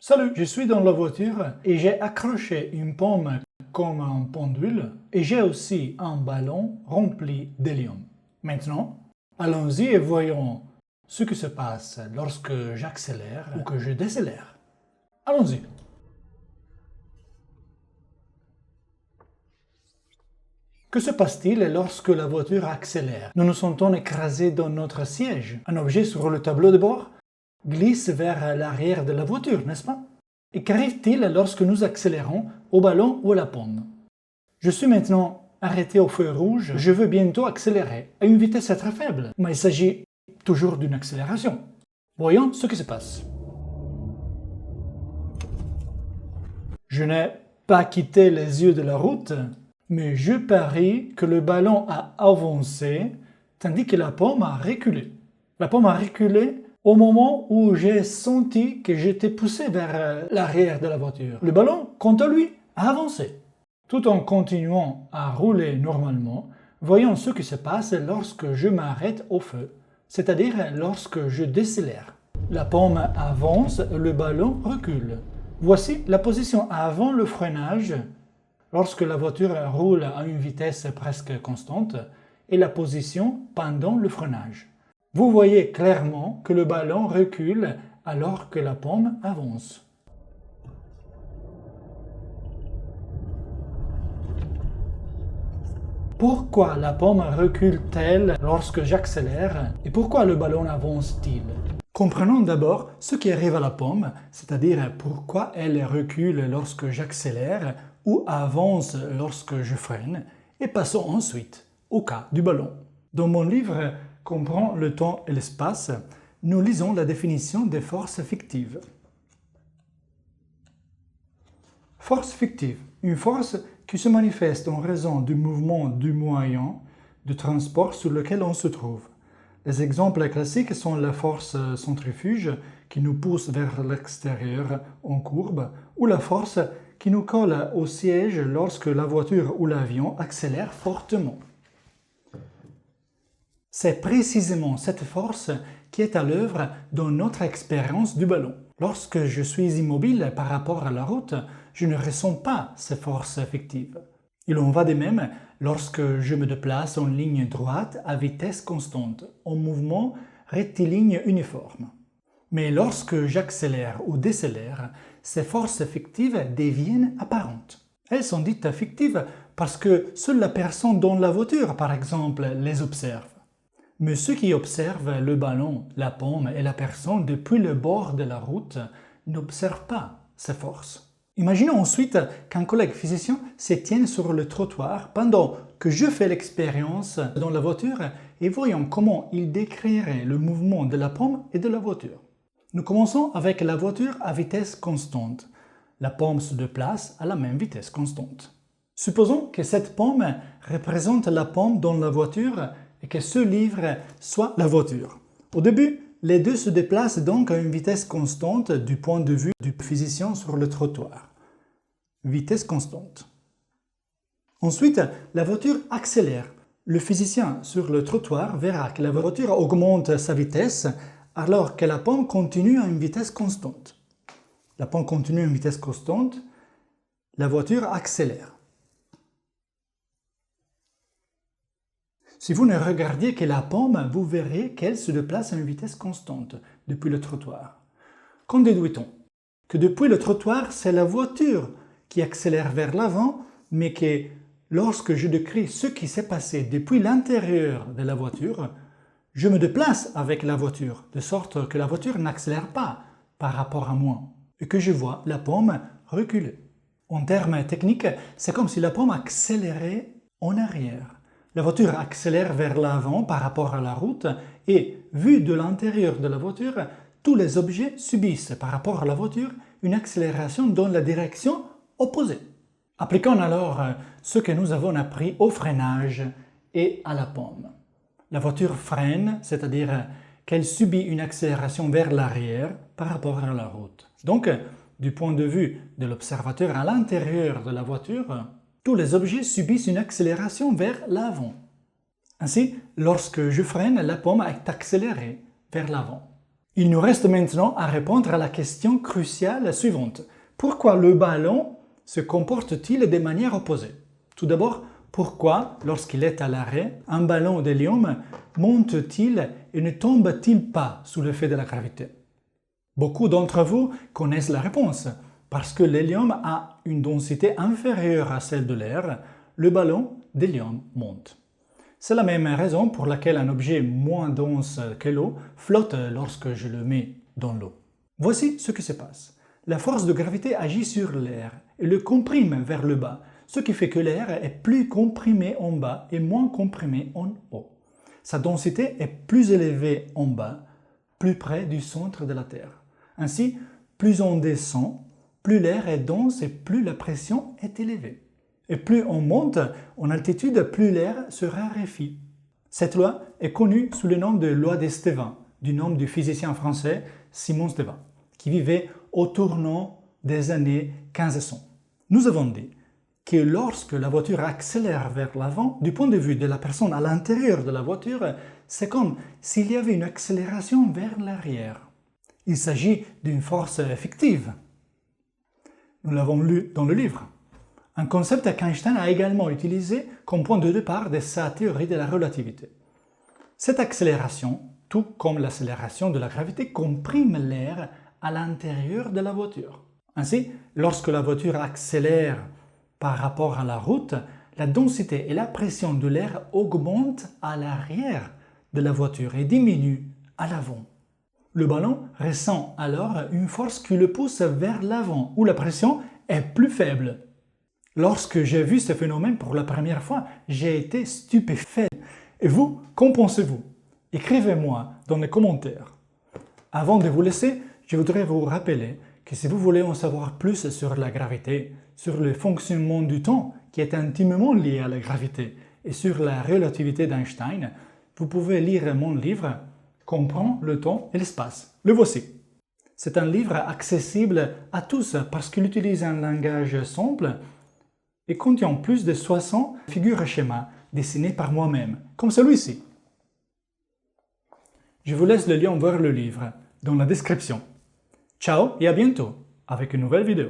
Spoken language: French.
Salut, je suis dans la voiture et j'ai accroché une pomme comme un pendule et j'ai aussi un ballon rempli d'hélium. Maintenant, allons-y et voyons ce qui se passe lorsque j'accélère ou que je décélère. Allons-y. Que se passe-t-il lorsque la voiture accélère? Nous nous sentons écrasés dans notre siège. Un objet sur le tableau de bord glisse vers l'arrière de la voiture, n'est-ce pas? Et qu'arrive-t-il lorsque nous accélérons au ballon ou à la pomme? Je suis maintenant arrêté au feu rouge, je veux bientôt accélérer à une vitesse très faible, mais il s'agit toujours d'une accélération. Voyons ce qui se passe. Je n'ai pas quitté les yeux de la route, mais je parie que le ballon a avancé tandis que la pomme a reculé. La pomme a reculé au moment où j'ai senti que j'étais poussé vers l'arrière de la voiture. Le ballon, quant à lui, a avancé. Tout en continuant à rouler normalement, voyons ce qui se passe lorsque je m'arrête au feu, c'est-à-dire lorsque je décélère. La pomme avance, le ballon recule. Voici la position avant le freinage, lorsque la voiture roule à une vitesse presque constante, et la position pendant le freinage. Vous voyez clairement que le ballon recule alors que la pomme avance. Pourquoi la pomme recule-t-elle lorsque j'accélère et pourquoi le ballon avance-t-il? Comprenons d'abord ce qui arrive à la pomme, c'est-à-dire pourquoi elle recule lorsque j'accélère ou avance lorsque je freine, et passons ensuite au cas du ballon. Dans mon livre Comprends le temps et l'espace, nous lisons la définition des forces fictives. Force fictive, une force qui se manifeste en raison du mouvement du moyen de transport sur lequel on se trouve. Les exemples classiques sont la force centrifuge qui nous pousse vers l'extérieur en courbe ou la force qui nous colle au siège lorsque la voiture ou l'avion accélère fortement. C'est précisément cette force qui est à l'œuvre dans notre expérience du ballon. Lorsque je suis immobile par rapport à la route, je ne ressens pas ces forces fictives. Il en va de même lorsque je me déplace en ligne droite à vitesse constante, en mouvement rectiligne uniforme. Mais lorsque j'accélère ou décélère, ces forces fictives deviennent apparentes. Elles sont dites fictives parce que seule la personne dans la voiture, par exemple, les observe. Mais ceux qui observent le ballon, la pomme et la personne depuis le bord de la route n'observent pas ces forces. Imaginons ensuite qu'un collègue physicien se tienne sur le trottoir pendant que je fais l'expérience dans la voiture et voyons comment il décrirait le mouvement de la pomme et de la voiture. Nous commençons avec la voiture à vitesse constante. La pomme se déplace à la même vitesse constante. Supposons que cette pomme représente la pomme dans la voiture et que ce livre soit la voiture. Au début, les deux se déplacent donc à une vitesse constante du point de vue du physicien sur le trottoir. Vitesse constante. Ensuite, la voiture accélère. Le physicien sur le trottoir verra que la voiture augmente sa vitesse alors que la pomme continue à une vitesse constante. La pomme continue à une vitesse constante, la voiture accélère. Si vous ne regardiez que la pomme, vous verrez qu'elle se déplace à une vitesse constante depuis le trottoir. Qu'en déduit-on? Que depuis le trottoir, c'est la voiture qui accélère vers l'avant, mais que lorsque je décris ce qui s'est passé depuis l'intérieur de la voiture, je me déplace avec la voiture, de sorte que la voiture n'accélère pas par rapport à moi, et que je vois la pomme reculer. En termes techniques, c'est comme si la pomme accélérait en arrière. La voiture accélère vers l'avant par rapport à la route et, vu de l'intérieur de la voiture, tous les objets subissent par rapport à la voiture une accélération dans la direction opposée. Appliquons alors ce que nous avons appris au freinage et à la pomme. La voiture freine, c'est-à-dire qu'elle subit une accélération vers l'arrière par rapport à la route. Donc, du point de vue de l'observateur à l'intérieur de la voiture, tous les objets subissent une accélération vers l'avant. Ainsi, lorsque je freine, la pomme est accélérée vers l'avant. Il nous reste maintenant à répondre à la question cruciale suivante. Pourquoi le ballon se comporte-t-il de manière opposée? Tout d'abord, pourquoi, lorsqu'il est à l'arrêt, un ballon d'hélium monte-t-il et ne tombe-t-il pas sous l'effet de la gravité? Beaucoup d'entre vous connaissent la réponse. Parce que l'hélium a une densité inférieure à celle de l'air, le ballon d'hélium monte. C'est la même raison pour laquelle un objet moins dense que l'eau flotte lorsque je le mets dans l'eau. Voici ce qui se passe. La force de gravité agit sur l'air et le comprime vers le bas, ce qui fait que l'air est plus comprimé en bas et moins comprimé en haut. Sa densité est plus élevée en bas, plus près du centre de la Terre. Ainsi, plus on descend, plus l'air est dense et plus la pression est élevée. Et plus on monte en altitude, plus l'air se raréfie. Cette loi est connue sous le nom de loi d'Estevin, du nom du physicien français Simon Stevin, qui vivait au tournant des années 1500. Nous avons dit que lorsque la voiture accélère vers l'avant, du point de vue de la personne à l'intérieur de la voiture, c'est comme s'il y avait une accélération vers l'arrière. Il s'agit d'une force fictive. Nous l'avons lu dans le livre. Un concept qu'Einstein a également utilisé comme point de départ de sa théorie de la relativité. Cette accélération, tout comme l'accélération de la gravité, comprime l'air à l'intérieur de la voiture. Ainsi, lorsque la voiture accélère par rapport à la route, la densité et la pression de l'air augmentent à l'arrière de la voiture et diminuent à l'avant. Le ballon ressent alors une force qui le pousse vers l'avant, où la pression est plus faible. Lorsque j'ai vu ce phénomène pour la première fois, j'ai été stupéfait. Et vous, qu'en pensez-vous? Écrivez-moi dans les commentaires. Avant de vous laisser, je voudrais vous rappeler que si vous voulez en savoir plus sur la gravité, sur le fonctionnement du temps qui est intimement lié à la gravité et sur la relativité d'Einstein, vous pouvez lire mon livre « Comprends le temps et l'espace ». Le voici. C'est un livre accessible à tous parce qu'il utilise un langage simple et contient plus de 60 figures schémas dessinées par moi-même, comme celui-ci. Je vous laisse le lien vers le livre dans la description. Ciao et à bientôt avec une nouvelle vidéo.